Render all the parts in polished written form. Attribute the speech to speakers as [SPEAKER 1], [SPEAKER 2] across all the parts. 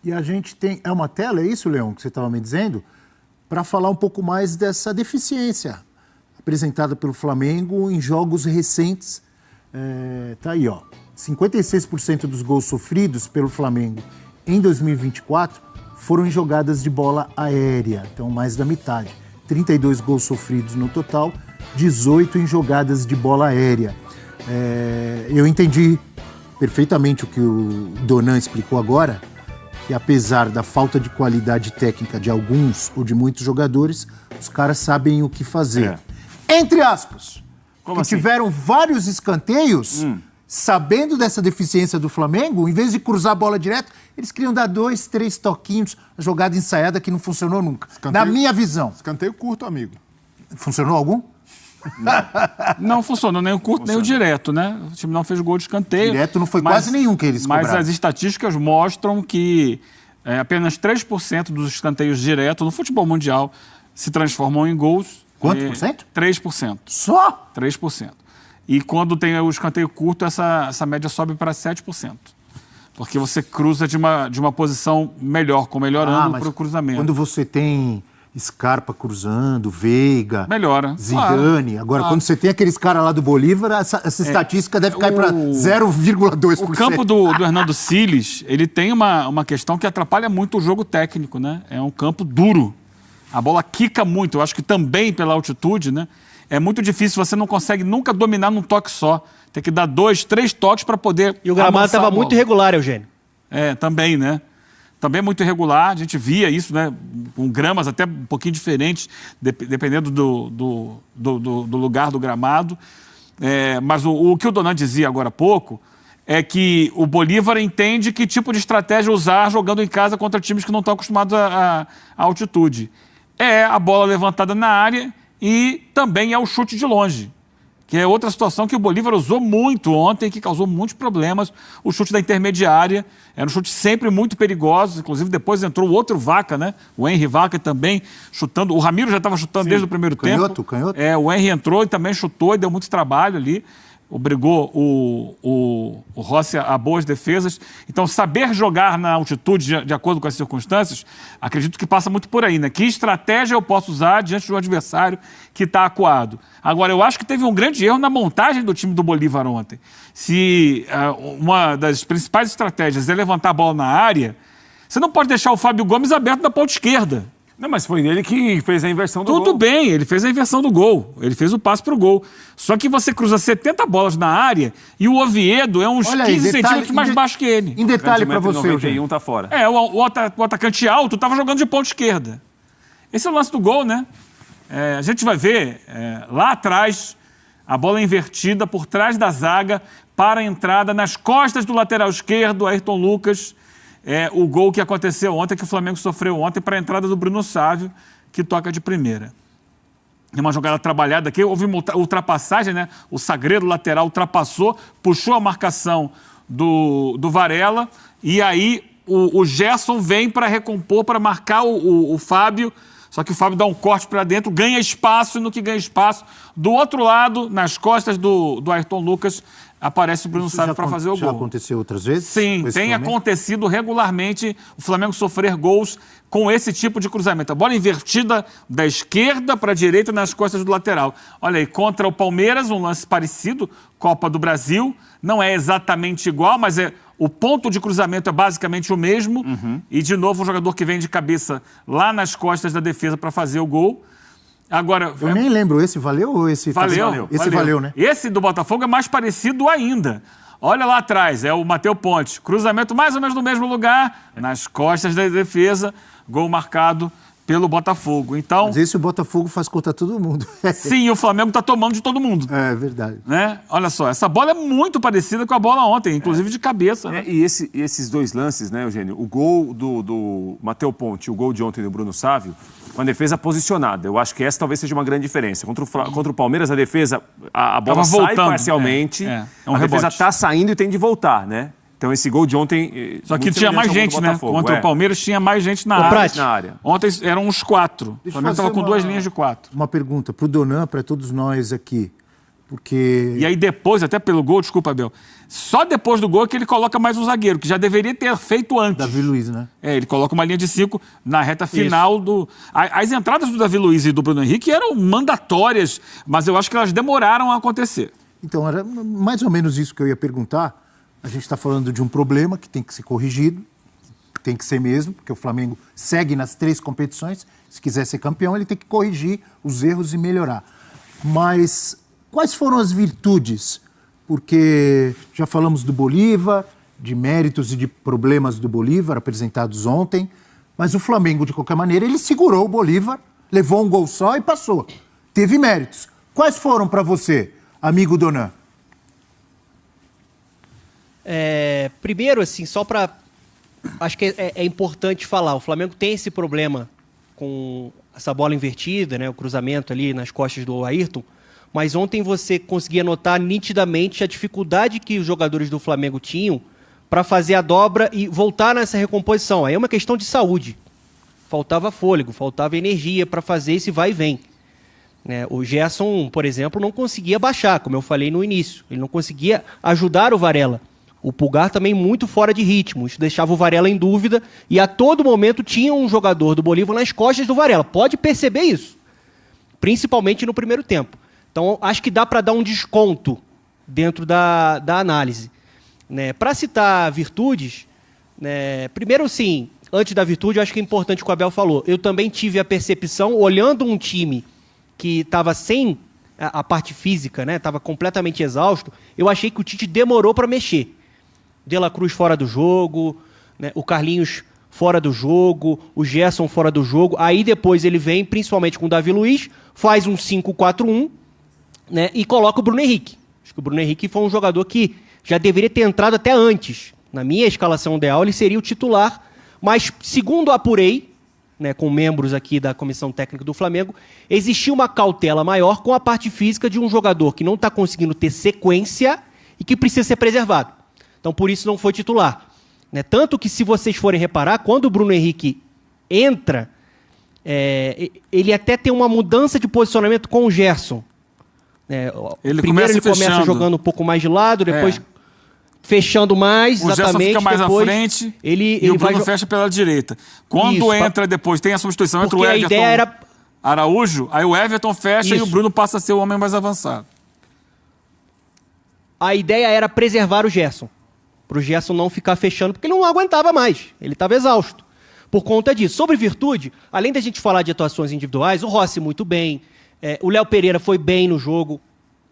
[SPEAKER 1] E a gente tem... É uma tela, é isso, Leão, que você estava me dizendo? Para falar um pouco mais dessa deficiência apresentada pelo Flamengo em jogos recentes. Tá aí, ó. 56% dos gols sofridos pelo Flamengo em 2024 foram em jogadas de bola aérea, então mais da metade. 32 gols sofridos no total, 18 em jogadas de bola aérea. Eu entendi perfeitamente o que o Donan explicou agora, que apesar da falta de qualidade técnica de alguns ou de muitos jogadores, os caras sabem o que fazer. Entre aspas, que assim? Tiveram vários escanteios, sabendo dessa deficiência do Flamengo, em vez de cruzar a bola direto, eles queriam dar 2, 3 toquinhos, jogada ensaiada que não funcionou nunca. Na minha visão.
[SPEAKER 2] Escanteio curto, amigo.
[SPEAKER 1] Funcionou algum?
[SPEAKER 3] Não funcionou nem o curto nem o direto, né? O time não fez gol de escanteio.
[SPEAKER 1] Direto não foi quase nenhum que eles cobraram.
[SPEAKER 3] Mas as estatísticas mostram que apenas 3% dos escanteios diretos no futebol mundial se transformam em gols.
[SPEAKER 1] Quanto por cento?
[SPEAKER 3] 3%.
[SPEAKER 1] Só?
[SPEAKER 3] 3%. E quando tem o escanteio curto, essa média sobe para 7%. Porque você cruza de uma posição melhor, com melhor ângulo para o cruzamento.
[SPEAKER 1] Quando você tem Scarpa cruzando, Veiga,
[SPEAKER 3] melhora.
[SPEAKER 1] Zidane. Agora, quando você tem aqueles caras lá do Bolívar, essa estatística deve cair para 0,2%.
[SPEAKER 3] O campo do Hernando Siles, ele tem uma questão que atrapalha muito o jogo técnico, né? É um campo duro. A bola quica muito. Eu acho que também pela altitude, né? É muito difícil, você não consegue nunca dominar num toque só. Tem que dar 2, 3 toques para poder...
[SPEAKER 4] E o gramado estava muito irregular, Eugênio.
[SPEAKER 3] Também, né? Também muito irregular, a gente via isso, né? Com gramas até um pouquinho diferentes, dependendo do lugar do gramado. Mas o que o Donan dizia agora há pouco é que o Bolívar entende que tipo de estratégia usar jogando em casa contra times que não estão acostumados à altitude. É a bola levantada na área e também é o chute de longe, que é outra situação que o Bolívar usou muito ontem, que causou muitos problemas. O chute da intermediária era um chute sempre muito perigoso, inclusive depois entrou o outro Vaca, né? O Henry Vaca também chutando. O Ramiro já estava chutando desde o primeiro tempo.
[SPEAKER 1] Canhoto.
[SPEAKER 3] O Henry entrou e também chutou e deu muito trabalho ali. Obrigou o Rossi a boas defesas. Então, saber jogar na altitude de acordo com as circunstâncias, acredito que passa muito por aí, né? Que estratégia eu posso usar diante de um adversário que está acuado? Agora, eu acho que teve um grande erro na montagem do time do Bolívar ontem. Se uma das principais estratégias é levantar a bola na área, você não pode deixar o Fábio Gomes aberto da ponta esquerda.
[SPEAKER 5] Não, mas foi ele que fez a inversão do gol.
[SPEAKER 3] Tudo bem, ele fez a inversão do gol. Ele fez o passe para o gol. Só que você cruza 70 bolas na área e o Oviedo é uns 15 centímetros mais baixo que ele.
[SPEAKER 1] Em detalhe para você,
[SPEAKER 5] 91 tá fora.
[SPEAKER 3] O atacante alto estava jogando de ponta esquerda. Esse é o lance do gol, né? A gente vai ver lá atrás a bola invertida por trás da zaga para a entrada nas costas do lateral esquerdo, Ayrton Lucas. O gol que aconteceu ontem, que o Flamengo sofreu ontem para a entrada do Bruno Sávio, que toca de primeira. É uma jogada trabalhada aqui, houve uma ultrapassagem, né? O Sagredo lateral ultrapassou, puxou a marcação do Varela, e aí o Gerson vem para recompor, para marcar o Fábio, só que o Fábio dá um corte para dentro, ganha espaço, e no que ganha espaço, do outro lado, nas costas do Ayrton Lucas, aparece o Bruno Sávio para fazer o gol.
[SPEAKER 1] Já aconteceu outras vezes?
[SPEAKER 3] Sim, tem acontecido regularmente o Flamengo sofrer gols com esse tipo de cruzamento. A bola invertida da esquerda para a direita nas costas do lateral. Olha aí, contra o Palmeiras, um lance parecido, Copa do Brasil. Não é exatamente igual, mas o ponto de cruzamento é basicamente o mesmo. E, de novo, um jogador que vem de cabeça lá nas costas da defesa para fazer o gol. Agora,
[SPEAKER 1] eu nem lembro, esse valeu ou esse...
[SPEAKER 3] Valeu.
[SPEAKER 1] Esse valeu, né?
[SPEAKER 3] Esse do Botafogo é mais parecido ainda. Olha lá atrás, é o Matheus Pontes. Cruzamento mais ou menos no mesmo lugar, nas costas da defesa, gol marcado pelo Botafogo. Então,
[SPEAKER 1] mas esse o Botafogo faz contra todo mundo.
[SPEAKER 3] Sim, o Flamengo está tomando de todo mundo.
[SPEAKER 1] É verdade.
[SPEAKER 3] Né? Olha só, essa bola é muito parecida com a bola ontem, inclusive de cabeça. Né?
[SPEAKER 5] E esses dois lances, né, Eugênio? O gol do Matheus Ponte e o gol de ontem do Bruno Sávio, uma defesa posicionada. Eu acho que essa talvez seja uma grande diferença. Contra o Palmeiras, a defesa, a bola sai parcialmente, a defesa está saindo e tem de voltar, né? Então, esse gol de ontem...
[SPEAKER 3] Só que tinha mais gente, né? Contra o Palmeiras tinha mais gente na área. Ontem eram uns 4. O Flamengo estava com 2 linhas de 4.
[SPEAKER 1] Uma pergunta para o Donan, para todos nós aqui. Porque...
[SPEAKER 3] E aí depois, até pelo gol, desculpa, Abel, só depois do gol é que ele coloca mais um zagueiro, que já deveria ter feito antes.
[SPEAKER 1] Davi Luiz, né?
[SPEAKER 3] Ele coloca uma linha de 5 na reta final do... As entradas do Davi Luiz e do Bruno Henrique eram mandatórias, mas eu acho que elas demoraram a acontecer.
[SPEAKER 1] Então, era mais ou menos isso que eu ia perguntar. A gente está falando de um problema que tem que ser corrigido, tem que ser mesmo, porque o Flamengo segue nas 3 competições. Se quiser ser campeão, ele tem que corrigir os erros e melhorar. Mas quais foram as virtudes? Porque já falamos do Bolívar, de méritos e de problemas do Bolívar apresentados ontem, mas o Flamengo, de qualquer maneira, ele segurou o Bolívar, levou um gol só e passou. Teve méritos. Quais foram para você, amigo Donan?
[SPEAKER 4] Primeiro, assim, só para... Acho que é importante falar, o Flamengo tem esse problema com essa bola invertida, né, o cruzamento ali nas costas do Ayrton, mas ontem você conseguia notar nitidamente a dificuldade que os jogadores do Flamengo tinham para fazer a dobra e voltar nessa recomposição. Aí é uma questão de saúde. Faltava fôlego, faltava energia para fazer esse vai e vem. O Gerson, por exemplo, não conseguia baixar, como eu falei no início. Ele não conseguia ajudar o Varela. O Pulgar também muito fora de ritmo. Isso deixava o Varela em dúvida e a todo momento tinha um jogador do Bolívar nas costas do Varela. Pode perceber isso, principalmente no primeiro tempo. Então, acho que dá para dar um desconto dentro da análise. Para citar virtudes, primeiro, sim, antes da virtude, eu acho que é importante o que o Abel falou. Eu também tive a percepção, olhando um time que estava sem a parte física, estava completamente exausto, eu achei que o Tite demorou para mexer. De La Cruz fora do jogo, o Carlinhos fora do jogo, o Gerson fora do jogo. Aí depois ele vem, principalmente com o Davi Luiz, faz um 5-4-1, e coloca o Bruno Henrique. Acho que o Bruno Henrique foi um jogador que já deveria ter entrado até antes. Na minha escalação ideal, ele seria o titular, mas segundo apurei, com membros aqui da comissão técnica do Flamengo, existia uma cautela maior com a parte física de um jogador que não está conseguindo ter sequência e que precisa ser preservado. Então, por isso não foi titular. Tanto que, se vocês forem reparar, quando o Bruno Henrique entra, ele até tem uma mudança de posicionamento com o Gerson. Primeiro ele começa jogando um pouco mais de lado, depois fechando mais,
[SPEAKER 3] o
[SPEAKER 4] exatamente.
[SPEAKER 3] O Gerson fica mais
[SPEAKER 4] depois,
[SPEAKER 3] à frente
[SPEAKER 4] e
[SPEAKER 3] o Bruno fecha pela direita. Quando entra depois, tem a substituição entre o Everton
[SPEAKER 4] a ideia era...
[SPEAKER 3] Araújo, aí o Everton fecha e o Bruno passa a ser o homem mais avançado.
[SPEAKER 4] A ideia era preservar o Gerson, para o Gerson não ficar fechando, porque ele não aguentava mais, ele estava exausto. Por conta disso. Sobre virtude, além da gente falar de atuações individuais, o Rossi muito bem, o Léo Pereira foi bem no jogo,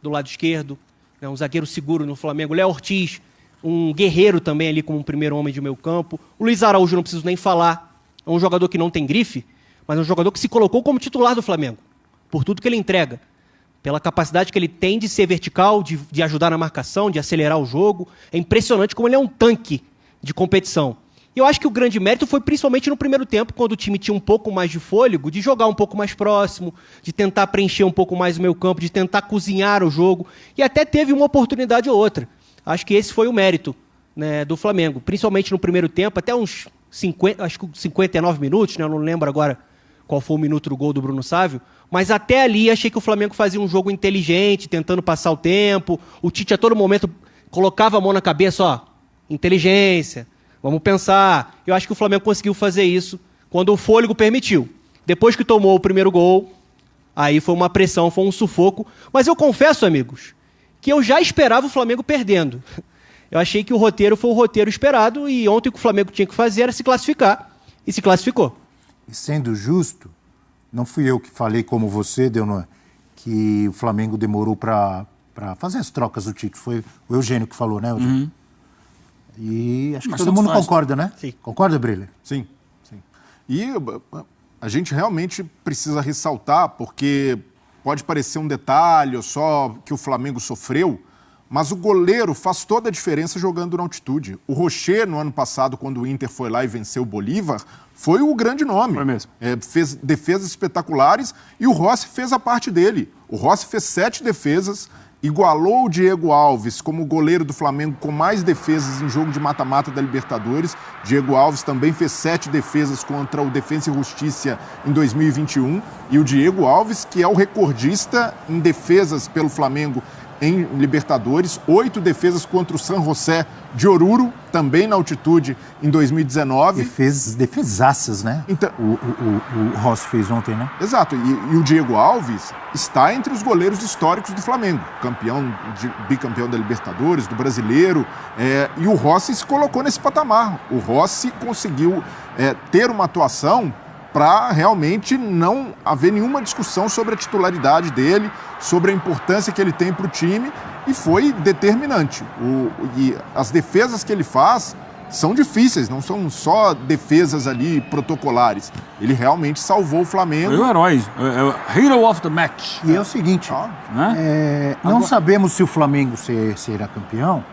[SPEAKER 4] do lado esquerdo, um zagueiro seguro no Flamengo, o Léo Ortiz, um guerreiro também ali como um primeiro homem de meio campo, o Luiz Araújo não preciso nem falar, é um jogador que não tem grife, mas é um jogador que se colocou como titular do Flamengo, por tudo que ele entrega, pela capacidade que ele tem de ser vertical, de ajudar na marcação, de acelerar o jogo. É impressionante como ele é um tanque de competição. E eu acho que o grande mérito foi principalmente no primeiro tempo, quando o time tinha um pouco mais de fôlego, de jogar um pouco mais próximo, de tentar preencher um pouco mais o meio campo, de tentar cozinhar o jogo, e até teve uma oportunidade ou outra. Acho que esse foi o mérito do Flamengo, principalmente no primeiro tempo, até uns 59 minutos, eu não lembro agora qual foi o minuto do gol do Bruno Sávio, mas até ali achei que o Flamengo fazia um jogo inteligente, tentando passar o tempo. O Tite a todo momento colocava a mão na cabeça, inteligência, vamos pensar. Eu acho que o Flamengo conseguiu fazer isso quando o fôlego permitiu. Depois que tomou o primeiro gol, aí foi uma pressão, foi um sufoco. Mas eu confesso, amigos, que eu já esperava o Flamengo perdendo. Eu achei que o roteiro foi o roteiro esperado e ontem o que o Flamengo tinha que fazer era se classificar. E se classificou.
[SPEAKER 1] E sendo justo, não fui eu que falei como você, Delnon, que o Flamengo demorou para fazer as trocas do Tite. Foi o Eugênio que falou, né, Eugênio?
[SPEAKER 3] Uhum.
[SPEAKER 1] E acho que todo mundo concorda, né?
[SPEAKER 4] Sim.
[SPEAKER 1] Concorda, Brilha?
[SPEAKER 2] Sim, sim. E a gente realmente precisa ressaltar, porque pode parecer um detalhe só que o Flamengo sofreu, mas o goleiro faz toda a diferença jogando na altitude. O Rocher, no ano passado, quando o Inter foi lá e venceu o Bolívar, foi o grande nome.
[SPEAKER 5] Foi mesmo.
[SPEAKER 2] Fez defesas espetaculares e o Rossi fez a parte dele. O Rossi fez 7 defesas, igualou o Diego Alves como goleiro do Flamengo com mais defesas em jogo de mata-mata da Libertadores. Diego Alves também fez 7 defesas contra o Defensa e Justiça em 2021. E o Diego Alves, que é o recordista em defesas pelo Flamengo em Libertadores, 8 defesas contra o San José de Oruro, também na altitude, em 2019.
[SPEAKER 1] Defesaças, né?
[SPEAKER 2] Então,
[SPEAKER 1] o Rossi fez ontem, né?
[SPEAKER 2] Exato, e o Diego Alves está entre os goleiros históricos do Flamengo, bicampeão da Libertadores, do Brasileiro, e o Rossi se colocou nesse patamar. O Rossi conseguiu ter uma atuação para realmente não haver nenhuma discussão sobre a titularidade dele, sobre a importância que ele tem para o time, e foi determinante. E as defesas que ele faz são difíceis, não são só defesas ali protocolares. Ele realmente salvou o Flamengo.
[SPEAKER 3] Foi o herói, é o hero of the match.
[SPEAKER 1] E é o seguinte, não sabemos se o Flamengo será campeão,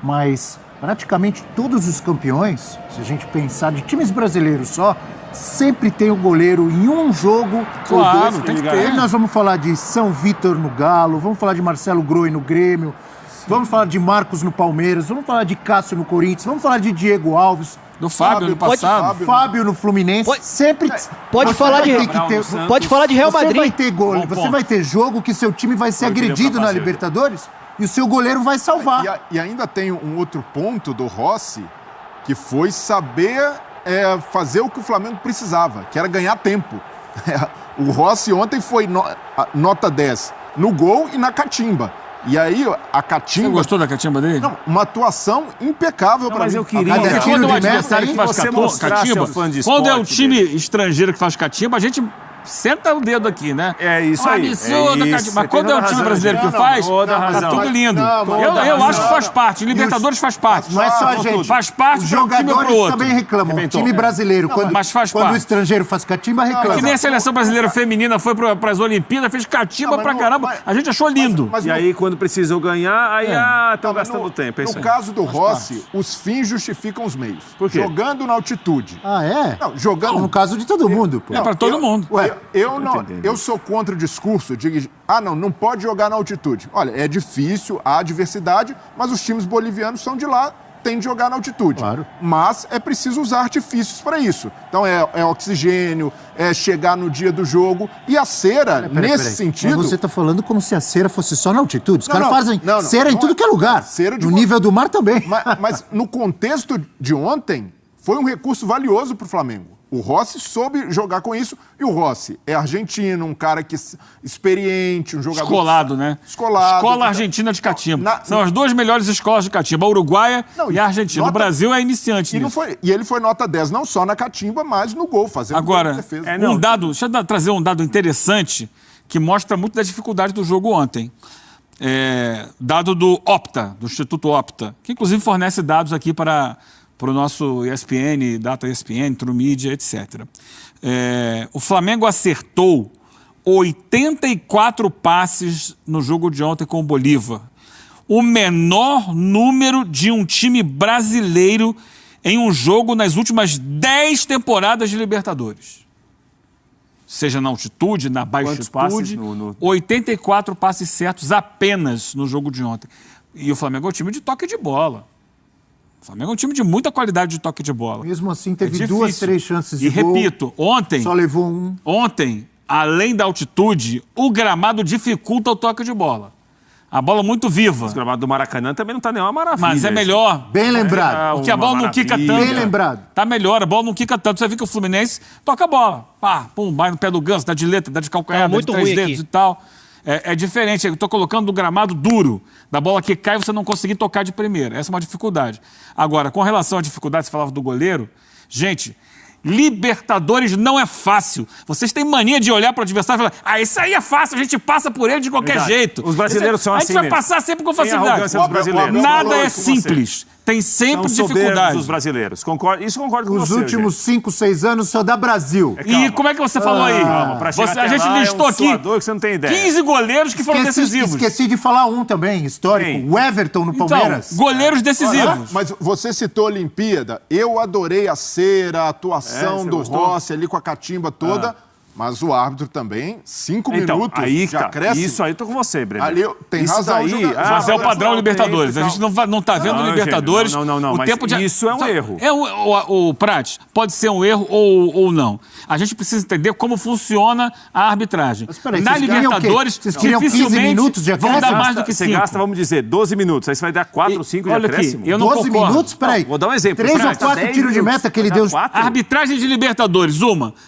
[SPEAKER 1] mas praticamente todos os campeões, se a gente pensar de times brasileiros só, sempre tem o goleiro em um jogo.
[SPEAKER 3] Claro,
[SPEAKER 1] ou dois.
[SPEAKER 3] tem que ter.
[SPEAKER 1] Aí nós vamos falar de São Vitor no Galo, vamos falar de Marcelo Groi no Grêmio, vamos falar de Marcos no Palmeiras, vamos falar de Cássio no Corinthians, vamos falar de Diego Alves,
[SPEAKER 3] Do Fábio no passado.
[SPEAKER 1] Fábio no Fluminense. Sempre
[SPEAKER 4] Pode falar de Real
[SPEAKER 1] Você
[SPEAKER 4] Madrid.
[SPEAKER 1] vai ter gol,
[SPEAKER 3] Bom
[SPEAKER 1] você
[SPEAKER 3] ponto.
[SPEAKER 1] vai ter jogo que seu time vai ser agredido na Libertadores e o seu goleiro vai salvar.
[SPEAKER 2] E ainda tem um outro ponto do Rossi, que foi saber fazer o que o Flamengo precisava, que era ganhar tempo. O Rossi ontem foi nota 10 no gol e na catimba. E aí, a catimba...
[SPEAKER 3] Você gostou da catimba dele?
[SPEAKER 2] Não, uma atuação impecável para mim.
[SPEAKER 5] Mas eu queria...
[SPEAKER 1] Cada tiro
[SPEAKER 3] Quando
[SPEAKER 1] de
[SPEAKER 3] o
[SPEAKER 1] meta
[SPEAKER 3] adversário
[SPEAKER 1] aí,
[SPEAKER 3] que faz
[SPEAKER 5] você mostrar
[SPEAKER 3] catimba,
[SPEAKER 5] seu fã de
[SPEAKER 3] quando é o
[SPEAKER 5] esporte
[SPEAKER 3] time estrangeiro que faz catimba, a gente senta o dedo aqui, né?
[SPEAKER 5] É isso aí.
[SPEAKER 3] Absurdo,
[SPEAKER 5] É isso.
[SPEAKER 3] catimba. Mas
[SPEAKER 5] Você
[SPEAKER 3] quando
[SPEAKER 5] tem
[SPEAKER 3] é o
[SPEAKER 5] toda
[SPEAKER 3] time
[SPEAKER 5] razão,
[SPEAKER 3] brasileiro que
[SPEAKER 5] Eugênio.
[SPEAKER 3] faz,
[SPEAKER 5] Toda
[SPEAKER 3] tá
[SPEAKER 5] razão.
[SPEAKER 3] tudo lindo.
[SPEAKER 1] Não,
[SPEAKER 3] Eu acho que faz parte. Libertadores faz parte.
[SPEAKER 1] Não é só a gente.
[SPEAKER 3] Faz parte
[SPEAKER 1] Os
[SPEAKER 3] para um time ou
[SPEAKER 1] jogadores
[SPEAKER 3] pro outro.
[SPEAKER 1] também reclamam.
[SPEAKER 5] Arrebentou.
[SPEAKER 1] O time brasileiro,
[SPEAKER 3] mas faz
[SPEAKER 1] quando o
[SPEAKER 3] parte.
[SPEAKER 1] estrangeiro faz catimba, reclama.
[SPEAKER 3] Que nem a seleção brasileira feminina foi para as Olimpíadas, fez catimba pra caramba. A gente achou lindo.
[SPEAKER 2] Mas
[SPEAKER 5] E aí, quando precisou ganhar, aí estão
[SPEAKER 2] Mas
[SPEAKER 5] gastando tempo. É isso
[SPEAKER 2] no
[SPEAKER 5] aí.
[SPEAKER 2] caso do Rossi, os fins justificam os meios.
[SPEAKER 5] Por quê?
[SPEAKER 2] Jogando na altitude.
[SPEAKER 1] Ah, é?
[SPEAKER 2] Não, jogando...
[SPEAKER 1] No caso de todo mundo, pô.
[SPEAKER 3] É para todo mundo.
[SPEAKER 1] Ué,
[SPEAKER 2] Eu sou contra o discurso de não pode jogar na altitude. Olha, é difícil, há adversidade, mas os times bolivianos são de lá, têm de jogar na altitude.
[SPEAKER 1] Claro.
[SPEAKER 2] Mas é preciso usar artifícios para isso. Então é oxigênio, é chegar no dia do jogo. E a cera, nesse sentido...
[SPEAKER 1] Mas você tá falando como se a cera fosse só na altitude. Os
[SPEAKER 2] Não,
[SPEAKER 1] caras
[SPEAKER 2] não,
[SPEAKER 1] fazem
[SPEAKER 2] não,
[SPEAKER 1] cera em
[SPEAKER 2] não
[SPEAKER 1] tudo
[SPEAKER 2] é.
[SPEAKER 1] que é lugar.
[SPEAKER 2] Cera de
[SPEAKER 1] no
[SPEAKER 2] uma-
[SPEAKER 1] nível do mar também.
[SPEAKER 2] Mas no contexto de ontem, foi um recurso valioso para o Flamengo. O Rossi soube jogar com isso, e o Rossi é argentino, um cara experiente, um jogador...
[SPEAKER 3] Escolado, né?
[SPEAKER 2] Escolado.
[SPEAKER 3] Escola Argentina de catimba.
[SPEAKER 2] Na-
[SPEAKER 3] São as duas melhores escolas de catimba, a uruguaia
[SPEAKER 2] Não,
[SPEAKER 3] e a argentina. O
[SPEAKER 2] nota-
[SPEAKER 3] Brasil é iniciante
[SPEAKER 2] E,
[SPEAKER 3] nisso.
[SPEAKER 2] e ele foi nota 10, não só na catimba, mas no gol, fazendo
[SPEAKER 3] Agora,
[SPEAKER 2] gol de defesa.
[SPEAKER 3] deixa eu trazer um dado interessante que mostra muito da dificuldade do jogo ontem. Dado do Opta, do Instituto Opta, que inclusive fornece dados aqui para o nosso ESPN, Data ESPN, True Media, etc. O Flamengo acertou 84 passes no jogo de ontem com o Bolívar. O menor número de um time brasileiro em um jogo nas últimas 10 temporadas de Libertadores. Seja na altitude, na
[SPEAKER 5] Quantos passes
[SPEAKER 3] baixitude,
[SPEAKER 5] no-
[SPEAKER 3] 84 passes certos apenas no jogo de ontem. E o Flamengo é um time de toque de bola. O Flamengo é um time de muita qualidade de toque de bola.
[SPEAKER 1] Mesmo assim, teve
[SPEAKER 3] É
[SPEAKER 1] 2,
[SPEAKER 3] difícil.
[SPEAKER 1] 3 chances de
[SPEAKER 3] E
[SPEAKER 1] gol.
[SPEAKER 3] repito, ontem,
[SPEAKER 1] Só levou um.
[SPEAKER 3] além da altitude, o gramado dificulta o toque de bola. A bola muito viva,
[SPEAKER 5] O gramado do Maracanã também não tá nenhuma maravilha.
[SPEAKER 3] mas é melhor.
[SPEAKER 1] Bem lembrado.
[SPEAKER 3] Porque a bola não quica tanto.
[SPEAKER 1] Bem lembrado.
[SPEAKER 3] Tá melhor, a bola não quica tanto. Você vê que o Fluminense toca a bola. Pá, pum, vai no pé do ganso, dá de letra, dá de calcanhar, dá de
[SPEAKER 4] muito
[SPEAKER 3] 3
[SPEAKER 4] ruim
[SPEAKER 3] dedos
[SPEAKER 4] aqui.
[SPEAKER 3] e tal. É diferente. Eu tô colocando do gramado duro. Da bola que cai, você não conseguir tocar de primeira. Essa é uma dificuldade. Agora, com relação à dificuldade, você falava do goleiro. Gente, Libertadores não é fácil. Vocês têm mania de olhar para o adversário e falar: isso aí é fácil, a gente passa por ele de qualquer
[SPEAKER 5] Verdade.
[SPEAKER 3] jeito.
[SPEAKER 5] Os brasileiros são
[SPEAKER 3] A
[SPEAKER 5] assim
[SPEAKER 3] gente vai
[SPEAKER 5] mesmo.
[SPEAKER 3] passar sempre com
[SPEAKER 5] Tem a
[SPEAKER 3] facilidade.
[SPEAKER 5] arrogância dos brasileiros.
[SPEAKER 3] Nada
[SPEAKER 5] Concordo
[SPEAKER 3] é
[SPEAKER 5] com você.
[SPEAKER 3] simples. Tem sempre
[SPEAKER 5] São soberbos
[SPEAKER 3] dificuldade.
[SPEAKER 5] os brasileiros. Isso concordo com
[SPEAKER 1] Os
[SPEAKER 5] você,
[SPEAKER 1] últimos 5, 6 anos só dá Brasil.
[SPEAKER 3] E como é que você falou aí?
[SPEAKER 5] Calma, pra chegar
[SPEAKER 3] A
[SPEAKER 5] até
[SPEAKER 3] gente
[SPEAKER 5] lá
[SPEAKER 3] listou
[SPEAKER 5] é um
[SPEAKER 3] aqui
[SPEAKER 5] suador que você não tem ideia.
[SPEAKER 3] 15 goleiros que foram decisivos.
[SPEAKER 1] Esqueci de falar um também, histórico.
[SPEAKER 5] Quem?
[SPEAKER 1] O Everton no
[SPEAKER 3] Então,
[SPEAKER 1] Palmeiras.
[SPEAKER 3] goleiros decisivos.
[SPEAKER 2] Mas você citou a Olimpíada. Eu adorei a cera, a atuação
[SPEAKER 5] você
[SPEAKER 2] do
[SPEAKER 5] gostou?
[SPEAKER 2] Rossi ali com a catimba toda. Mas o árbitro também, 5
[SPEAKER 5] Então,
[SPEAKER 2] minutos
[SPEAKER 5] aí
[SPEAKER 2] de
[SPEAKER 5] tá.
[SPEAKER 2] acréscimo.
[SPEAKER 5] Isso aí eu tô com você, Breno.
[SPEAKER 2] Ali tem
[SPEAKER 5] isso
[SPEAKER 2] razão.
[SPEAKER 5] daí,
[SPEAKER 3] Mas é o padrão Libertadores. A gente não tá vendo
[SPEAKER 5] Não,
[SPEAKER 3] Libertadores.
[SPEAKER 5] não,
[SPEAKER 3] o
[SPEAKER 5] mas
[SPEAKER 3] tempo de...
[SPEAKER 5] isso é um erro.
[SPEAKER 3] O Prat, pode ser um erro ou não. A gente precisa entender como funciona a arbitragem.
[SPEAKER 1] Mas peraí,
[SPEAKER 3] Na
[SPEAKER 1] vocês queriam o quê?
[SPEAKER 3] Libertadores,
[SPEAKER 1] Vocês queriam 15
[SPEAKER 3] dificilmente
[SPEAKER 1] minutos de
[SPEAKER 3] vão dar
[SPEAKER 1] acréscimo?
[SPEAKER 3] mais do que 5.
[SPEAKER 5] Você gasta, vamos dizer, 12 minutos. Aí você vai dar 4 ou 5 de
[SPEAKER 3] olha aqui,
[SPEAKER 5] acréscimo.
[SPEAKER 3] eu não
[SPEAKER 1] 12
[SPEAKER 3] concordo.
[SPEAKER 1] minutos? Peraí.
[SPEAKER 5] Vou dar um exemplo.
[SPEAKER 1] 3 ou
[SPEAKER 5] Prat,
[SPEAKER 1] 4
[SPEAKER 5] 10
[SPEAKER 1] tiros de
[SPEAKER 5] minutos.
[SPEAKER 1] meta que ele
[SPEAKER 5] Vai dar
[SPEAKER 1] deu.
[SPEAKER 5] 4.
[SPEAKER 3] A arbitragem de Libertadores,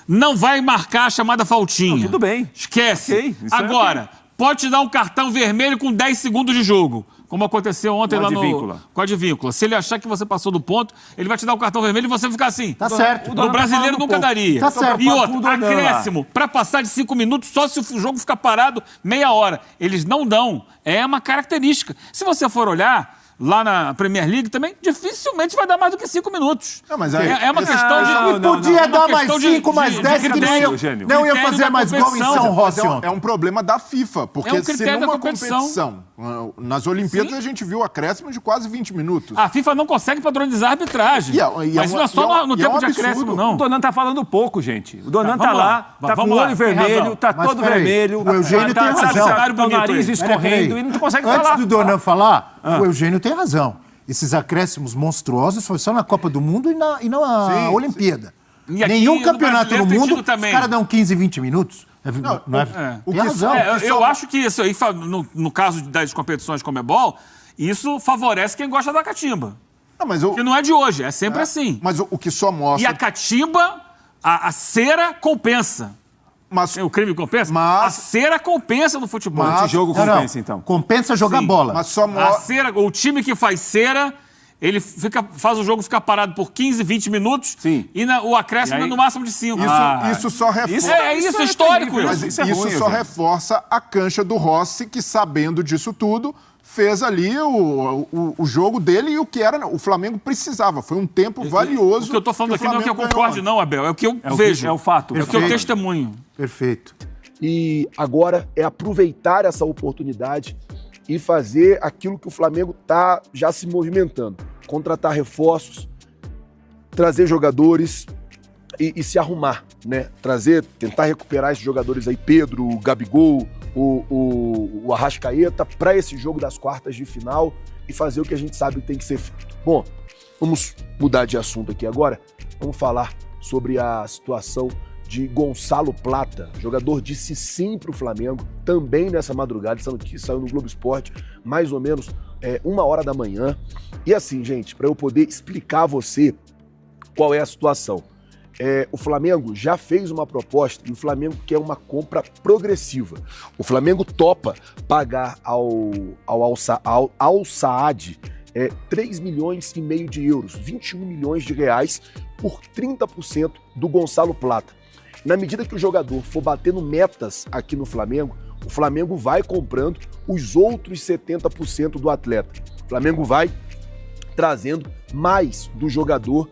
[SPEAKER 3] não vai marcar a chamada faltinha.
[SPEAKER 5] Não, tudo bem.
[SPEAKER 3] Esquece.
[SPEAKER 5] Ok, isso é
[SPEAKER 3] Agora, pode te dar um cartão vermelho com 10 segundos de jogo. Como aconteceu ontem
[SPEAKER 5] Com a
[SPEAKER 3] lá no...
[SPEAKER 5] advíncula.
[SPEAKER 3] Com a advíncula. Se ele achar que você passou do ponto, ele vai te dar o cartão vermelho e você ficar assim.
[SPEAKER 1] Tá certo.
[SPEAKER 3] O brasileiro nunca daria.
[SPEAKER 1] Tá certo.
[SPEAKER 3] E outro,
[SPEAKER 5] Tudo andando lá.
[SPEAKER 3] acréscimo, para passar de 5 minutos, só se o jogo ficar parado meia hora. Eles não dão. É uma característica. Se você for olhar lá na Premier League também, dificilmente vai dar mais do que 5 minutos.
[SPEAKER 2] Não, mas aí-
[SPEAKER 3] é uma questão de...
[SPEAKER 5] não,
[SPEAKER 1] Podia dar mais
[SPEAKER 3] questão
[SPEAKER 1] 5, mais 10, que nem eu.
[SPEAKER 5] Eugênio.
[SPEAKER 1] Não ia
[SPEAKER 3] Critério
[SPEAKER 1] fazer
[SPEAKER 3] da
[SPEAKER 1] mais gol em
[SPEAKER 3] competição.
[SPEAKER 1] São
[SPEAKER 2] Mas
[SPEAKER 1] Rossi ontem.
[SPEAKER 2] é um problema da FIFA, porque
[SPEAKER 3] É um
[SPEAKER 2] se
[SPEAKER 3] critério da
[SPEAKER 2] numa
[SPEAKER 3] competição.
[SPEAKER 2] nas Olimpíadas
[SPEAKER 3] Sim.
[SPEAKER 2] a gente viu acréscimos de quase 20 minutos.
[SPEAKER 3] A FIFA não consegue padronizar a arbitragem. Mas não é só no tempo de acréscimo,
[SPEAKER 5] O
[SPEAKER 3] não.
[SPEAKER 5] Donan tá falando pouco, gente. O Donan
[SPEAKER 3] Tá,
[SPEAKER 5] tá
[SPEAKER 3] vamos
[SPEAKER 5] lá,
[SPEAKER 3] lá.
[SPEAKER 5] tá com
[SPEAKER 3] Vamos
[SPEAKER 5] o
[SPEAKER 3] lá,
[SPEAKER 5] olho
[SPEAKER 3] tem
[SPEAKER 5] vermelho,
[SPEAKER 3] razão.
[SPEAKER 5] tá
[SPEAKER 1] Mas
[SPEAKER 5] todo
[SPEAKER 1] peraí,
[SPEAKER 5] vermelho.
[SPEAKER 1] o Eugênio
[SPEAKER 5] tá,
[SPEAKER 1] tem
[SPEAKER 5] tá,
[SPEAKER 1] razão.
[SPEAKER 5] tá com o nariz
[SPEAKER 3] Peraí,
[SPEAKER 5] escorrendo e não consegue
[SPEAKER 1] Antes
[SPEAKER 5] falar.
[SPEAKER 1] do Donan falar, o Eugênio tem razão. Esses acréscimos monstruosos foi só na Copa do Mundo e na
[SPEAKER 2] Sim,
[SPEAKER 1] Olimpíada.
[SPEAKER 3] E aqui
[SPEAKER 1] Nenhum
[SPEAKER 3] no
[SPEAKER 1] campeonato
[SPEAKER 3] brasileiro
[SPEAKER 1] no
[SPEAKER 3] tem
[SPEAKER 1] mundo,
[SPEAKER 3] tido também.
[SPEAKER 1] os caras dão 15, 20 minutos. Não é?
[SPEAKER 2] o
[SPEAKER 1] Tem
[SPEAKER 2] que
[SPEAKER 1] razão.
[SPEAKER 2] só-
[SPEAKER 3] Eu acho que isso aí, no caso das competições como Comebol, isso favorece quem gosta da catimba.
[SPEAKER 2] Não, mas
[SPEAKER 3] Que não é de hoje, é sempre assim.
[SPEAKER 2] Mas o que só
[SPEAKER 3] E
[SPEAKER 2] mostra...
[SPEAKER 3] a catimba, a cera compensa.
[SPEAKER 2] Mas,
[SPEAKER 3] O crime compensa?
[SPEAKER 2] Mas-
[SPEAKER 3] A cera compensa no futebol.
[SPEAKER 2] Mas-
[SPEAKER 5] Que jogo
[SPEAKER 1] Não, não.
[SPEAKER 5] compensa, então?
[SPEAKER 1] Compensa jogar
[SPEAKER 3] Sim,
[SPEAKER 1] bola.
[SPEAKER 2] mas só
[SPEAKER 3] A
[SPEAKER 2] mostra...
[SPEAKER 3] cera, o time que faz cera, ele faz o jogo ficar parado por 15, 20 minutos.
[SPEAKER 5] Sim.
[SPEAKER 3] E o acréscimo
[SPEAKER 5] E aí-
[SPEAKER 3] é no máximo de 5.
[SPEAKER 2] Isso só reforça...
[SPEAKER 3] Isso é histórico.
[SPEAKER 5] terrível.
[SPEAKER 2] Mas
[SPEAKER 3] Isso.
[SPEAKER 2] isso,
[SPEAKER 5] é ruim,
[SPEAKER 2] só
[SPEAKER 5] Eugênio.
[SPEAKER 2] reforça a cancha do Rossi, que sabendo disso tudo, fez ali o jogo dele e o que era o Flamengo precisava. Foi um tempo valioso.
[SPEAKER 3] O que eu tô falando aqui não é que eu
[SPEAKER 2] Flamengo
[SPEAKER 3] concorde,
[SPEAKER 2] ganhou.
[SPEAKER 3] não, Abel. É o que eu
[SPEAKER 5] É o
[SPEAKER 3] vejo.
[SPEAKER 5] que- é o fato.
[SPEAKER 3] É o que eu
[SPEAKER 1] Perfeito.
[SPEAKER 3] testemunho.
[SPEAKER 1] Perfeito.
[SPEAKER 6] E agora é aproveitar essa oportunidade e fazer aquilo que o Flamengo está já se movimentando. Contratar reforços, trazer jogadores e se arrumar, né? Tentar recuperar esses jogadores aí, Pedro, o Gabigol, o Arrascaeta, para esse jogo das quartas de final e fazer o que a gente sabe que tem que ser feito. Bom, vamos mudar de assunto aqui agora. Vamos falar sobre a situação de Gonçalo Plata. O jogador disse sim para o Flamengo, também nessa madrugada. Essa notícia saiu no Globo Esporte, mais ou menos 1h da manhã. E assim, gente, para eu poder explicar a você qual é a situação. O Flamengo já fez uma proposta e o Flamengo quer uma compra progressiva. O Flamengo topa pagar ao Saad 3,5 milhões de euros, 21 milhões de reais por 30% do Gonçalo Plata. Na medida que o jogador for batendo metas aqui no Flamengo, o Flamengo vai comprando os outros 70% do atleta. O Flamengo vai trazendo mais do jogador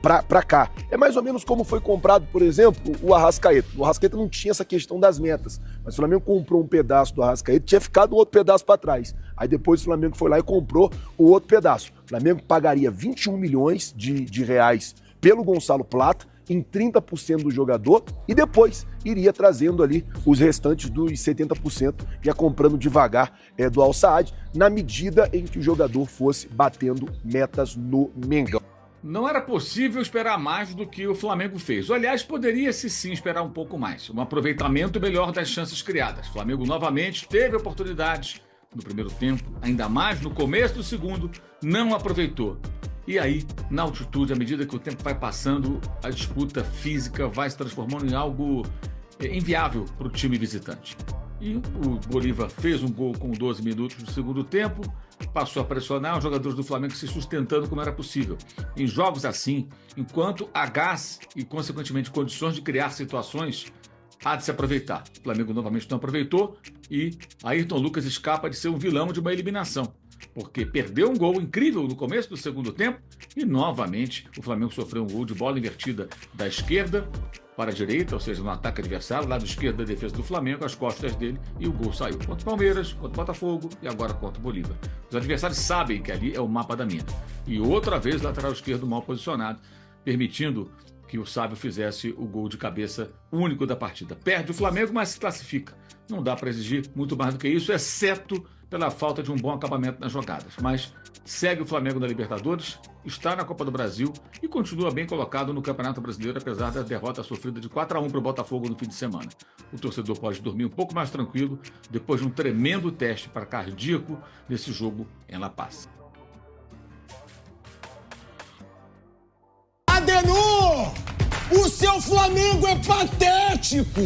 [SPEAKER 6] para cá. É mais ou menos como foi comprado, por exemplo, o Arrascaeta. O Arrascaeta não tinha essa questão das metas, mas o Flamengo comprou um pedaço do Arrascaeta, tinha ficado o outro pedaço para trás. Aí depois o Flamengo foi lá e comprou o outro pedaço. O Flamengo pagaria 21 milhões de reais pelo Gonçalo Plata, em 30% do jogador, e depois iria trazendo ali os restantes dos 70% e ia comprando devagar do Al Saad, na medida em que o jogador fosse batendo metas no Mengão.
[SPEAKER 7] Não era possível esperar mais do que o Flamengo fez. Aliás, poderia-se sim esperar um pouco mais. Um aproveitamento melhor das chances criadas. O Flamengo novamente teve oportunidades no primeiro tempo, ainda mais no começo do segundo, não aproveitou. E aí, na altitude, à medida que o tempo vai passando, a disputa física vai se transformando em algo inviável para o time visitante. E o Bolívar fez um gol com 12 minutos do segundo tempo, passou a pressionar os jogadores do Flamengo se sustentando como era possível. Em jogos assim, enquanto há gás e, consequentemente, condições de criar situações, há de se aproveitar. O Flamengo novamente não aproveitou e Ayrton Lucas escapa de ser um vilão de uma eliminação, porque perdeu um gol incrível no começo do segundo tempo e, novamente, o Flamengo sofreu um gol de bola invertida da esquerda para a direita, ou seja, no ataque adversário, lado esquerdo da defesa do Flamengo, às costas dele, e o gol saiu contra o Palmeiras, contra o Botafogo e agora contra o Bolívar. Os adversários sabem que ali é o mapa da mina. E outra vez, lateral esquerdo mal posicionado, permitindo que o Sávio fizesse o gol de cabeça único da partida. Perde o Flamengo, mas se classifica. Não dá para exigir muito mais do que isso, exceto pela falta de um bom acabamento nas jogadas. Mas segue o Flamengo na Libertadores, está na Copa do Brasil e continua bem colocado no Campeonato Brasileiro, apesar da derrota sofrida de 4-1 para o Botafogo no fim de semana. O torcedor pode dormir um pouco mais tranquilo depois de um tremendo teste para cardíaco nesse jogo em La Paz.
[SPEAKER 8] Adenor, o seu Flamengo é patético.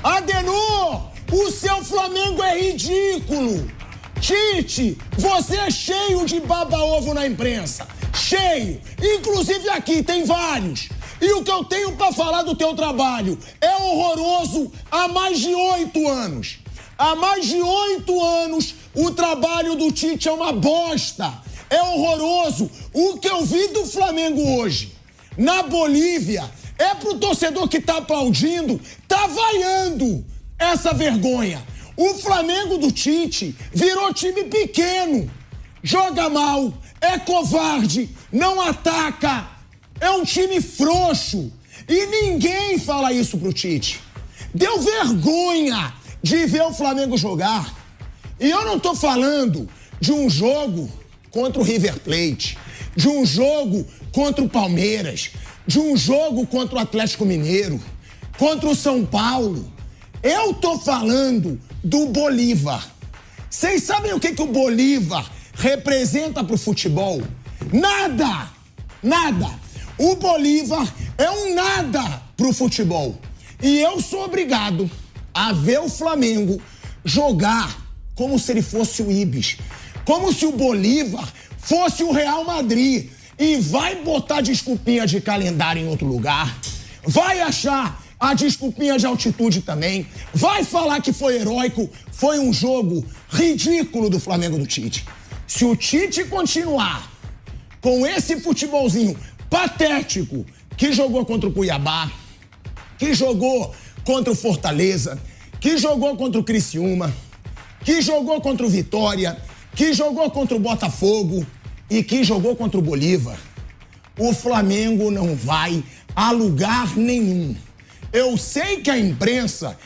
[SPEAKER 8] Adenor, o seu Flamengo é ridículo. Tite, você é cheio de baba-ovo na imprensa. Cheio. Inclusive aqui tem vários. E o que eu tenho pra falar do teu trabalho é horroroso há mais de 8 anos. Há mais de 8 anos o trabalho do Tite é uma bosta. É horroroso. O que eu vi do Flamengo hoje na Bolívia é pro torcedor que tá aplaudindo, tá vaiando essa vergonha. O Flamengo do Tite virou time pequeno, joga mal, é covarde, não ataca, é um time frouxo. E ninguém fala isso pro Tite. Deu vergonha de ver o Flamengo jogar. E eu não tô falando de um jogo contra o River Plate, de um jogo contra o Palmeiras, de um jogo contra o Atlético Mineiro, contra o São Paulo. Eu tô falando do Bolívar. Vocês sabem o que o Bolívar representa pro futebol? Nada! Nada! O Bolívar é um nada pro futebol. E eu sou obrigado a ver o Flamengo jogar como se ele fosse o Ibis. Como se o Bolívar fosse o Real Madrid. E vai botar desculpinha de calendário em outro lugar. Vai achar a desculpinha de altitude também. Vai falar que foi heróico. Foi um jogo ridículo do Flamengo do Tite. Se o Tite continuar com esse futebolzinho patético que jogou contra o Cuiabá, que jogou contra o Fortaleza, que jogou contra o Criciúma, que jogou contra o Vitória, que jogou contra o Botafogo e que jogou contra o Bolívar, o Flamengo não vai a lugar nenhum. Eu sei que a imprensa